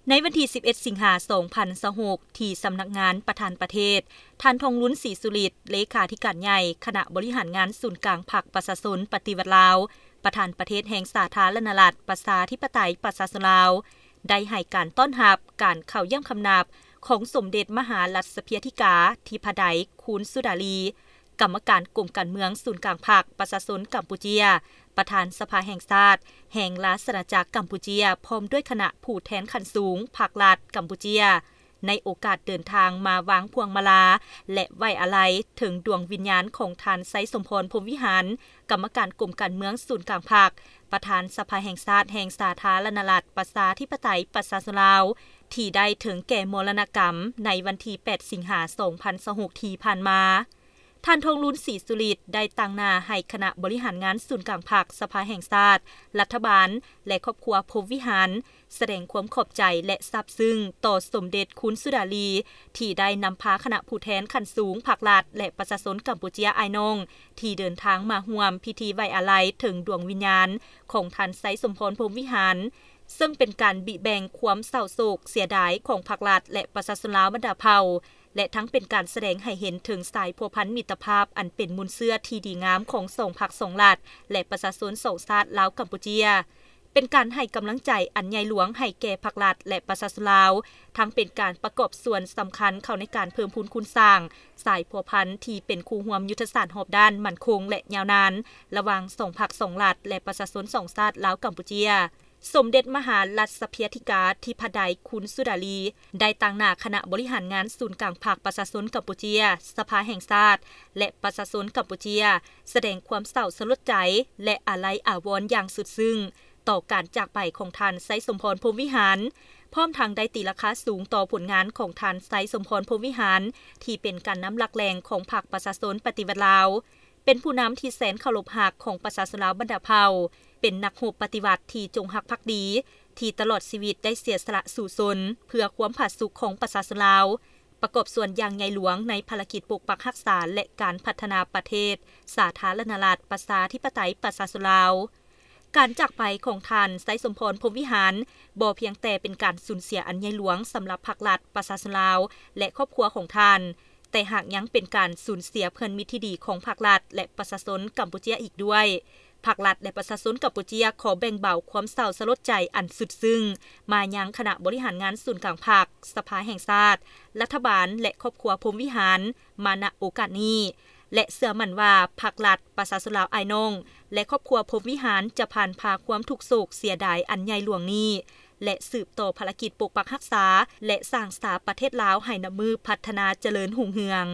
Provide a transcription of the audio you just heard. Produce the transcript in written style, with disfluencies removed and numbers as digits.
ในวันที่11สิงหาคม2026ที่สำนักงานประธานประเทศท่านทองลุ้นศรีสุริตเลขาธิการใหญ่คณะบริหารงานศูนย์กลางพรรคประชาชนปฏิวัติลาวประธานประเทศแห่งสาธารณรัฐประชาธิปไตยประชาชนลาวได้ให้การต้อนรับการเข้าเยี่ยมคำนับของสมเด็จมหารัชเพียธิกาธิปไตยคูนสุดาลีกรรมการกรมการเมืองศูนย์กลางพรรคประชาชนกัมพูเชียประธานสภาแห่งชาติแห่งราชอาณาจักรกัมพูเชียพร้อมด้วยคณะผู้แทนขั้นสูงภาครัฐกัมพูเชียในโอกาสเดินทางมาวางพวงมาลาและไว้อาลัยถึงดวงวิญญาณของท่านไสสมพรพรหมวิหารกรรมการกรมการเมืองศูนย์กลางพรรคประธานสภาแห่งชาติแห่งสาธารณรัฐประชาธิปไตยประชาชนลาวที่ได้ถึงแก่มรณกรรมในวันที่8สิงหาคม2026ที่ผ่านมาท่านทองลุ้นศรีสุริตได้ตั้งหน้าให้คณะบริหารงานศูนย์กลางพรรคสภาแห่งชาติรัฐบาลและครอบครัวพรหมวิหารแสดงความขอบใจและซาบซึ้งต่อสมเด็จคุณสุดาลีที่ได้นำพาคณะผู้แทนขั้นสูงภาครัฐและประชาชนกัมพูเชียอ้ายน้องที่เดินทางมาร่วมพิธีไว้อาลัยถึงดวงวิญญาณของท่านไสสมพรพรหมวิหารซึ่งเป็นการบิแบ่งความเศร้าโศกเสียดายของภาครัฐและประชาชนลาวบรรดาเผ่าและทั้งเป็นการแสดงให้เห็นถึงสายพัวพันมิตรภาพอันเป็นมูลเสื้อที่ดีงามของสองพรรคสองรัฐและประชาชนสองชาติลาวกัมพูเชียเป็นการให้กำลังใจอันใหญ่หลวงให้แก่ภาครัฐและประชาชนลาวทั้งเป็นการประกอบส่วนสำคัญเข้าในการเพิ่มพูนคุณสร้างสายพัวพันที่เป็นคู่ร่วมยุทธศาสตร์รอบด้านมั่นคงและยาวนานระหว่างสองพรรคสองรัฐและประชาชนสองชาติลาวกัมพูเชียสมเด็จมหารัชเพียธิกาธิปไตยคุณสุดาลีได้ตั้งหน้าคณะบริหารงานศูนย์กลางพรรคประชาชนกัมพูเชียสภาแห่งชาติและประชาชนกัมพูเชียแสดงความเศร้าสลดใจและอาลัยอาวรณ์อย่างสุดซึ้งต่อการจากไปของท่านไสสมพรพรหมวิหารพร้อมทางได้ตีราคาสูงต่อผลงานของท่านไสสมพรพรหมวิหารที่เป็นการนำหลักแหล่งของพรรคประชาชนปฏิวัติลาวเป็นผู้นำที่แสนเคารพรักของประชาชนลาวบรรดาเผ่าเป็นนักรบปฏิวัติที่จงรักภักดีที่ตลอดชีวิตได้เสียสละสู่ชนเพื่อความผาสุกของประชาชนลาวประกอบส่วนอย่างใหญ่หลวงในภารกิจปกปักรักษาและการพัฒนาประเทศสาธารณรัฐประชาธิปไตยประชาชนลาวการจากไปของท่านไสสมพรพรหมวิหารบ่เพียงแต่เป็นการสูญเสียอันใหญ่หลวงสำหรับภาครัฐประชาชนลาวและครอบครัวของท่านแต่หากยังเป็นการสูญเสียเพื่อนมิตรที่ดีของภาครัฐและประชาชนกัมพูเชียอีกด้วยภาครัฐและประชาชนกัมพูเชียขอแบ่งเบาความเศร้าสลดใจอันสุดซึ้งมายังคณะบริหารงานศูนย์กลางพรรคสภาแห่งชาติรัฐบาลและครอบครัวพรหมวิหารมาณโอกาสนี้และเชื่อมั่นว่าภาครัฐประชาชนลาวอ้ายน้องและครอบครัวพรหมวิหารจะผ่านพาความทุกข์โศกเสียดายอันใหญ่หลวงนี้และสืบต่อภารกิจปกปักรักษาและสร้างสถาประเทศลาวให้นำมือพัฒนาเจริญรุ่งเรือง